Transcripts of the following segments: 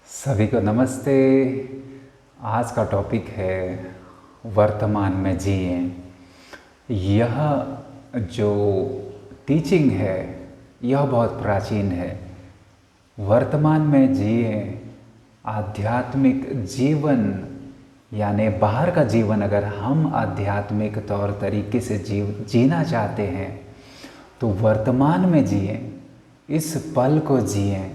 सभी को नमस्ते। आज का टॉपिक है वर्तमान में जिए। यह जो टीचिंग है यह बहुत प्राचीन है। वर्तमान में जिए आध्यात्मिक जीवन, यानी बाहर का जीवन अगर हम आध्यात्मिक तौर तरीके से जीना चाहते हैं तो वर्तमान में जिए, इस पल को जिए,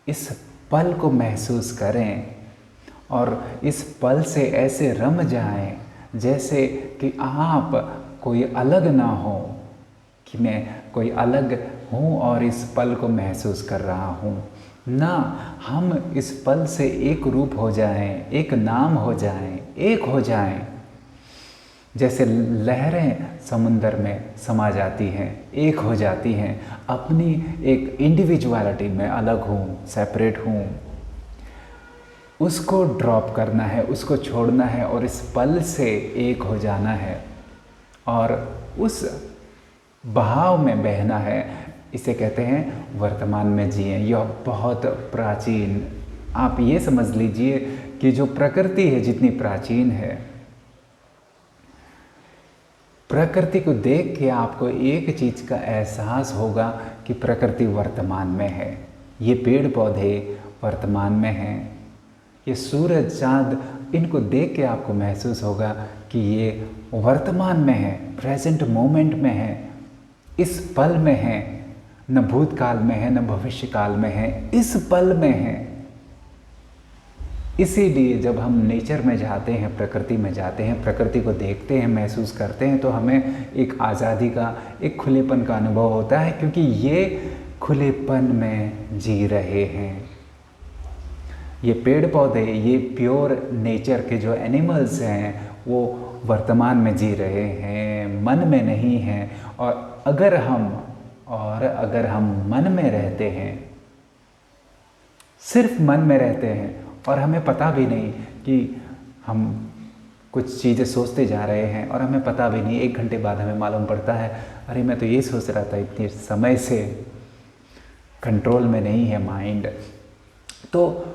इस पल को महसूस करें और इस पल से ऐसे रम जाएं जैसे कि आप कोई अलग ना हो, कि मैं कोई अलग हूँ और इस पल को महसूस कर रहा हूँ ना। हम इस पल से एक रूप हो जाएं, एक नाम हो जाएं, एक हो जाएं। जैसे लहरें समुंदर में समा जाती हैं, एक हो जाती हैं, अपनी एक इंडिविजुअलिटी में अलग हूँ, सेपरेट हूँ। उसको ड्रॉप करना है, उसको छोड़ना है और इस पल से एक हो जाना है और उस बहाव में बहना है। इसे कहते हैं वर्तमान में जिए। यह बहुत प्राचीन, आप ये समझ लीजिए कि जो प्रकृति है जितनी प्राचीन है, प्रकृति को देख के आपको एक चीज़ का एहसास होगा कि प्रकृति वर्तमान में है। ये पेड़ पौधे वर्तमान में हैं, ये सूरज चाँद, इनको देख के आपको महसूस होगा कि ये वर्तमान में है, प्रेजेंट मोमेंट में है, इस पल में है, न भूतकाल में है न भविष्य काल में है, इस पल में है। इसीलिए जब हम नेचर में जाते हैं, प्रकृति में जाते हैं, प्रकृति को देखते हैं, महसूस करते हैं तो हमें एक आज़ादी का, एक खुलेपन का अनुभव होता है, क्योंकि ये खुलेपन में जी रहे हैं। ये पेड़ पौधे, ये प्योर नेचर के जो एनिमल्स हैं वो वर्तमान में जी रहे हैं, मन में नहीं हैं। और अगर हम मन में रहते हैं, सिर्फ मन में रहते हैं और हमें पता भी नहीं कि हम कुछ चीज़ें सोचते जा रहे हैं और हमें पता भी नहीं, 1 घंटे बाद हमें मालूम पड़ता है अरे मैं तो ये सोच रहा था इतने समय से, कंट्रोल में नहीं है माइंड। तो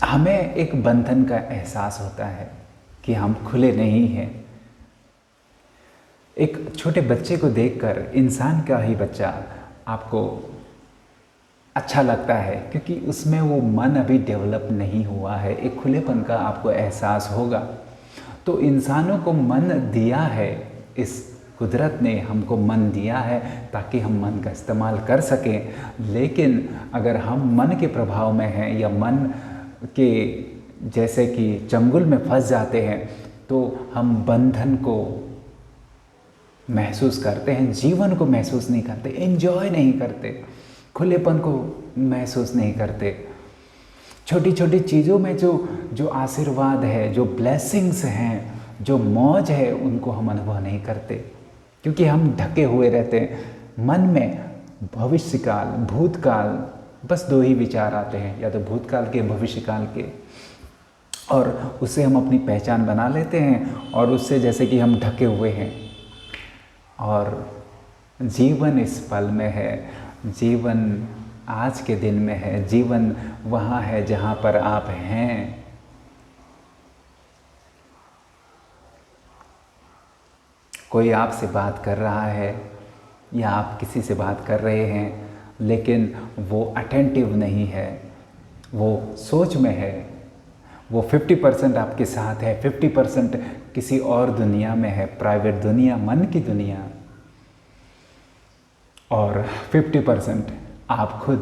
हमें एक बंधन का एहसास होता है कि हम खुले नहीं हैं। एक छोटे बच्चे को देखकर, इंसान का ही बच्चा आपको अच्छा लगता है क्योंकि उसमें वो मन अभी डेवलप नहीं हुआ है, एक खुलेपन का आपको एहसास होगा। तो इंसानों को मन दिया है, इस कुदरत ने हमको मन दिया है ताकि हम मन का इस्तेमाल कर सकें। लेकिन अगर हम मन के प्रभाव में हैं या मन के जैसे कि चंगुल में फंस जाते हैं तो हम बंधन को महसूस करते हैं, जीवन को महसूस नहीं करते, एंजॉय नहीं करते, खुलेपन को महसूस नहीं करते। छोटी छोटी चीज़ों में जो आशीर्वाद है, जो ब्लेसिंग्स हैं, जो मौज है, उनको हम अनुभव नहीं करते क्योंकि हम ढके हुए रहते हैं। मन में भविष्यकाल, भूतकाल, बस 2 ही विचार आते हैं, या तो भूतकाल के, भविष्यकाल के, और उससे हम अपनी पहचान बना लेते हैं और उससे जैसे कि हम ढके हुए हैं। और जीवन इस पल में है, जीवन आज के दिन में है, जीवन वहाँ है जहाँ पर आप हैं। कोई आपसे बात कर रहा है या आप किसी से बात कर रहे हैं, लेकिन वो अटेंटिव नहीं है, वो सोच में है, वो 50% आपके साथ है, 50% किसी और दुनिया में है, प्राइवेट दुनिया, मन की दुनिया, और 50% आप खुद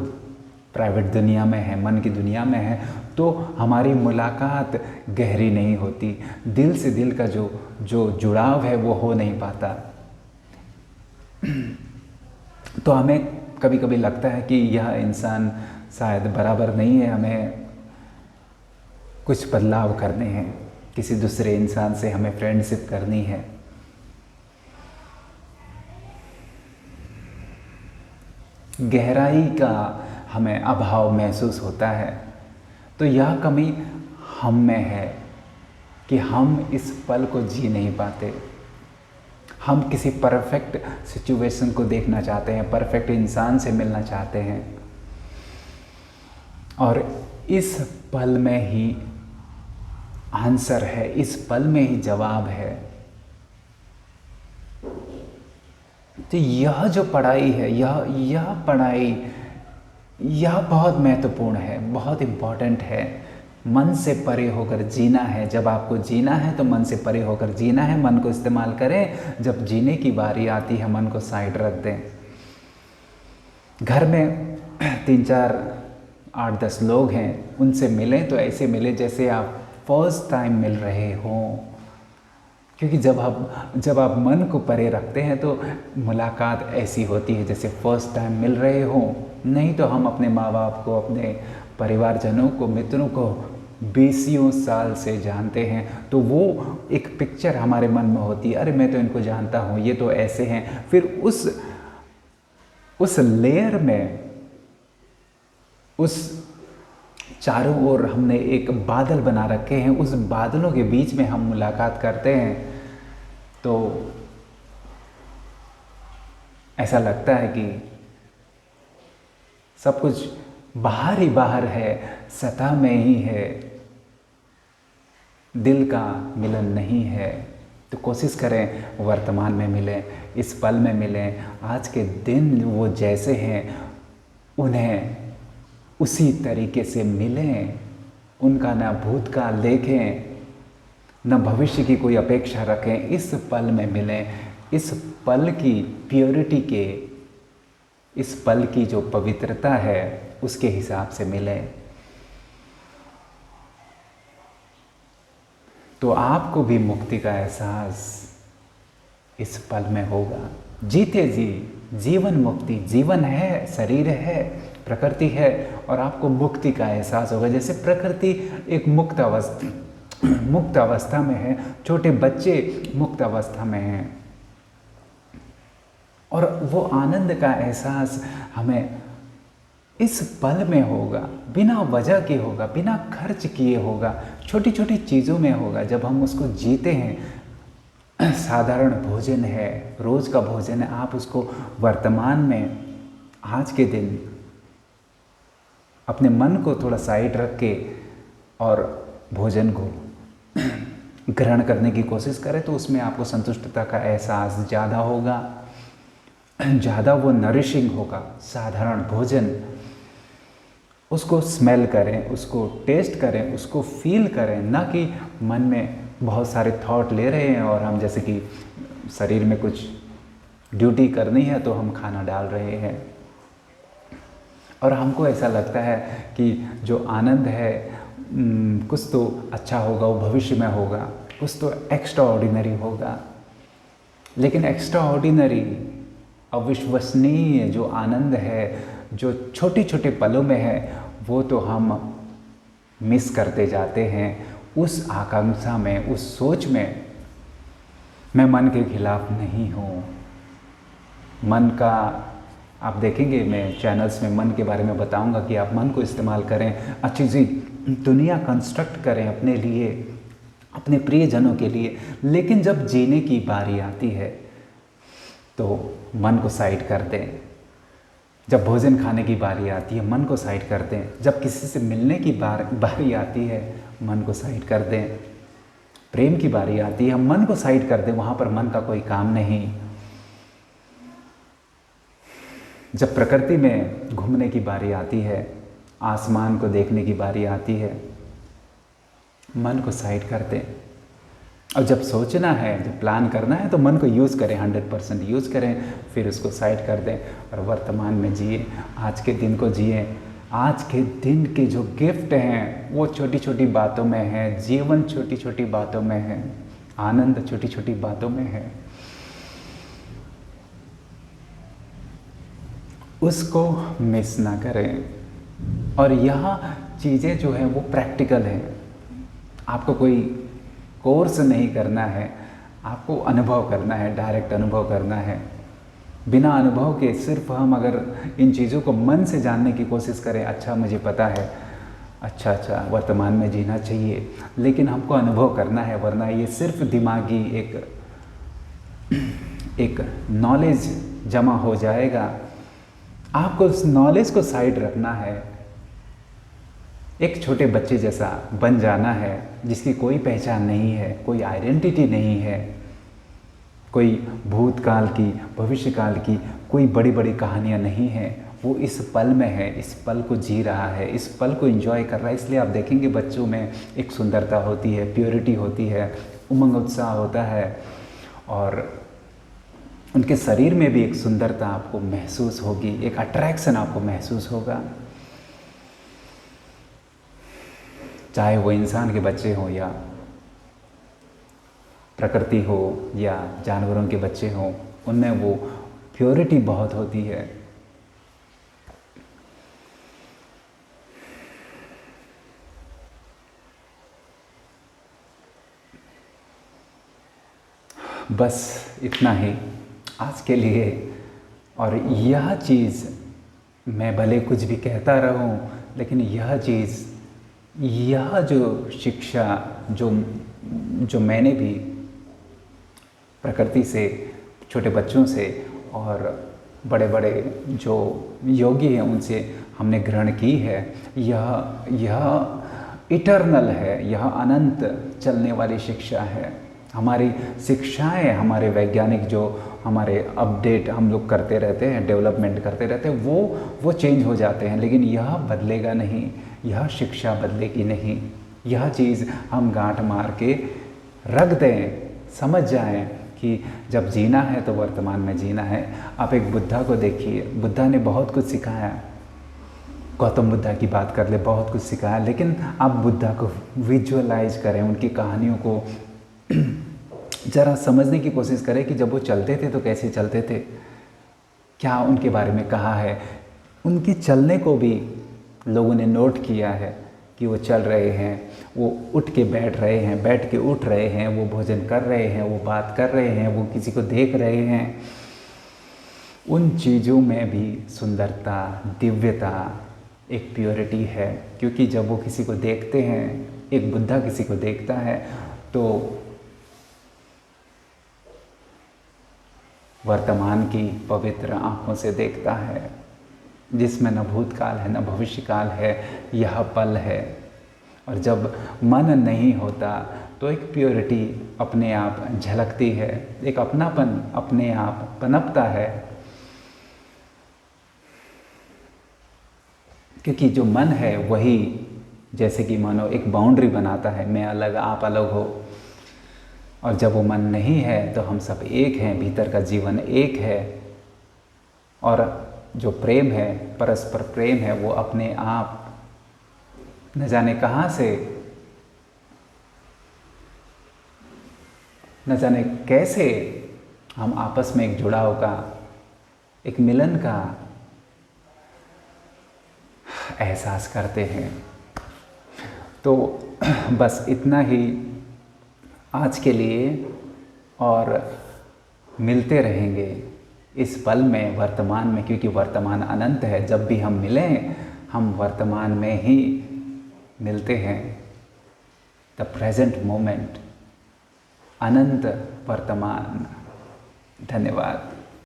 प्राइवेट दुनिया में है, मन की दुनिया में है। तो हमारी मुलाकात गहरी नहीं होती, दिल से दिल का जो जुड़ाव है वो हो नहीं पाता। तो हमें कभी कभी लगता है कि यह इंसान शायद बराबर नहीं है, हमें कुछ बदलाव करने हैं, किसी दूसरे इंसान से हमें फ्रेंडशिप करनी है। गहराई का हमें अभाव महसूस होता है। तो यह कमी हम में है कि हम इस पल को जी नहीं पाते। हम किसी परफेक्ट सिचुएशन को देखना चाहते हैं, परफेक्ट इंसान से मिलना चाहते हैं और इस पल में ही आंसर है, इस पल में ही जवाब है। तो यह जो पढ़ाई है, यह पढ़ाई यह बहुत महत्वपूर्ण है, बहुत इम्पॉर्टेंट है। मन से परे होकर जीना है। जब आपको जीना है तो मन से परे होकर जीना है। मन को इस्तेमाल करें, जब जीने की बारी आती है मन को साइड रख दें। घर में 3-4 8-10 लोग हैं, उनसे मिलें तो ऐसे मिलें जैसे आप फर्स्ट टाइम मिल रहे हों, क्योंकि जब आप मन को परे रखते हैं तो मुलाकात ऐसी होती है जैसे फर्स्ट टाइम मिल रहे हों। नहीं तो हम अपने माँ बाप को, अपने परिवारजनों को, मित्रों को 20 साल से जानते हैं, तो वो एक पिक्चर हमारे मन में होती है, अरे मैं तो इनको जानता हूँ, ये तो ऐसे हैं। फिर उस लेयर में, उस चारों ओर हमने एक बादल बना रखे हैं, उस बादलों के बीच में हम मुलाकात करते हैं तो ऐसा लगता है कि सब कुछ बाहर ही बाहर है, सतह में ही है, दिल का मिलन नहीं है। तो कोशिश करें वर्तमान में मिलें, इस पल में मिलें। आज के दिन वो जैसे हैं उन्हें उसी तरीके से मिलें, उनका ना भूतकाल देखें, न भविष्य की कोई अपेक्षा रखें। इस पल में मिलें, इस पल की प्योरिटी के, इस पल की जो पवित्रता है उसके हिसाब से मिलें। तो आपको भी मुक्ति का एहसास इस पल में होगा। जीते जी जीवन मुक्ति, जीवन है, शरीर है, प्रकृति है, और आपको मुक्ति का एहसास होगा। जैसे प्रकृति एक मुक्त अवस्था में है, छोटे बच्चे मुक्त अवस्था में हैं, और वो आनंद का एहसास हमें इस पल में होगा, बिना वजह के होगा, बिना खर्च किए होगा, छोटी छोटी चीज़ों में होगा। जब हम उसको जीते हैं, साधारण भोजन है, रोज़ का भोजन है, आप उसको वर्तमान में आज के दिन अपने मन को थोड़ा साइड रख के और भोजन को ग्रहण करने की कोशिश करें तो उसमें आपको संतुष्टता का एहसास ज़्यादा होगा, ज़्यादा वो नरिशिंग होगा। साधारण भोजन, उसको स्मेल करें, उसको टेस्ट करें, उसको फील करें, ना कि मन में बहुत सारे थॉट ले रहे हैं और हम जैसे कि शरीर में कुछ ड्यूटी करनी है तो हम खाना डाल रहे हैं, और हमको ऐसा लगता है कि जो आनंद है कुछ तो अच्छा होगा, वो भविष्य में होगा, कुछ तो एक्स्ट्रा ऑर्डिनरी होगा। लेकिन एक्स्ट्रा ऑर्डिनरी, अविश्वसनीय जो आनंद है, जो छोटे छोटे पलों में है, वो तो हम मिस करते जाते हैं उस आकांक्षा में, उस सोच में। मैं मन के खिलाफ नहीं हूँ। मन का आप देखेंगे, मैं चैनल्स में मन के बारे में बताऊंगा कि आप मन को इस्तेमाल करें, अच्छी सी दुनिया कंस्ट्रक्ट करें अपने लिए, अपने प्रियजनों के लिए। लेकिन जब जीने की बारी आती है तो मन को साइड कर दें। जब भोजन खाने की बारी आती है, मन को साइड कर दें। जब किसी से मिलने की बारी आती है, मन को साइड कर दें। प्रेम की बारी आती है, मन को साइड कर दें, वहाँ पर मन का कोई काम नहीं। जब प्रकृति में घूमने की बारी आती है, आसमान को देखने की बारी आती है, मन को साइड कर दें। और जब सोचना है, जब प्लान करना है तो मन को यूज़ करें, 100% यूज़ करें, फिर उसको साइड कर दें और वर्तमान में जिए, आज के दिन को जिए। आज के दिन के जो गिफ्ट हैं वो छोटी छोटी बातों में है, जीवन छोटी छोटी बातों में है, आनंद छोटी छोटी बातों में है। उसको मिस ना करें। और यह चीज़ें जो है वो प्रैक्टिकल है। आपको कोई कोर्स नहीं करना है, आपको अनुभव करना है, डायरेक्ट अनुभव करना है। बिना अनुभव के सिर्फ हम अगर इन चीज़ों को मन से जानने की कोशिश करें, अच्छा मुझे पता है, अच्छा वर्तमान में जीना चाहिए, लेकिन हमको अनुभव करना है, वरना ये सिर्फ दिमागी एक नॉलेज जमा हो जाएगा। आपको उस नॉलेज को साइड रखना है, एक छोटे बच्चे जैसा बन जाना है, जिसकी कोई पहचान नहीं है, कोई आइडेंटिटी नहीं है, कोई भूतकाल की, भविष्यकाल की कोई बड़ी बड़ी कहानियाँ नहीं हैं। वो इस पल में है, इस पल को जी रहा है, इस पल को एंजॉय कर रहा है। इसलिए आप देखेंगे बच्चों में एक सुंदरता होती है, प्योरिटी होती है, उमंग उत्साह होता है, और उनके शरीर में भी एक सुंदरता आपको महसूस होगी, एक अट्रैक्शन आपको महसूस होगा। चाहे वो इंसान के बच्चे हों या प्रकृति हो या जानवरों के बच्चे हों, उनमें वो प्योरिटी बहुत होती है। बस इतना ही आज के लिए। और यह चीज़ मैं भले कुछ भी कहता रहूं, लेकिन यह चीज़, यह जो शिक्षा जो मैंने भी प्रकृति से, छोटे बच्चों से और बड़े बड़े जो योगी हैं उनसे हमने ग्रहण की है, यह इटर्नल है, यह अनंत चलने वाली शिक्षा है। हमारी शिक्षाएं, हमारे वैज्ञानिक जो हमारे अपडेट हम लोग करते रहते हैं, डेवलपमेंट करते रहते हैं, वो चेंज हो जाते हैं, लेकिन यह बदलेगा नहीं, यह शिक्षा बदलेगी नहीं। यह चीज़ हम गांठ मार के रख दें, समझ जाएं कि जब जीना है तो वर्तमान में जीना है। आप एक बुद्धा को देखिए, बुद्धा ने बहुत कुछ सिखाया, गौतम बुद्धा की बात कर ले, बहुत कुछ सिखाया, लेकिन आप बुद्धा को विजुअलाइज करें, उनकी कहानियों को ज़रा समझने की कोशिश करें कि जब वो चलते थे तो कैसे चलते थे, क्या उनके बारे में कहा है। उनके चलने को भी लोगों ने नोट किया है कि वो चल रहे हैं, वो उठ के बैठ रहे हैं, बैठ के उठ रहे हैं, वो भोजन कर रहे हैं, वो बात कर रहे हैं, वो किसी को देख रहे हैं। उन चीज़ों में भी सुंदरता, दिव्यता, एक प्योरिटी है, क्योंकि जब वो किसी को देखते हैं, एक बुद्धा किसी को देखता है तो वर्तमान की पवित्र आँखों से देखता है, जिसमें न भूतकाल है न भविष्यकाल है, यह पल है। और जब मन नहीं होता तो एक प्योरिटी अपने आप झलकती है, एक अपनापन अपने आप पनपता है, क्योंकि जो मन है वही जैसे कि मानो एक बाउंड्री बनाता है, मैं अलग आप अलग हो। और जब वो मन नहीं है तो हम सब एक हैं, भीतर का जीवन एक है। और जो प्रेम है, परस्पर प्रेम है, वो अपने आप न जाने कहाँ से, न जाने कैसे हम आपस में एक जुड़ाव का, एक मिलन का एहसास करते हैं। तो बस इतना ही आज के लिए, और मिलते रहेंगे इस पल में, वर्तमान में, क्योंकि वर्तमान अनंत है। जब भी हम मिलें हम वर्तमान में ही मिलते हैं। द प्रेजेंट मोमेंट, अनंत वर्तमान। धन्यवाद।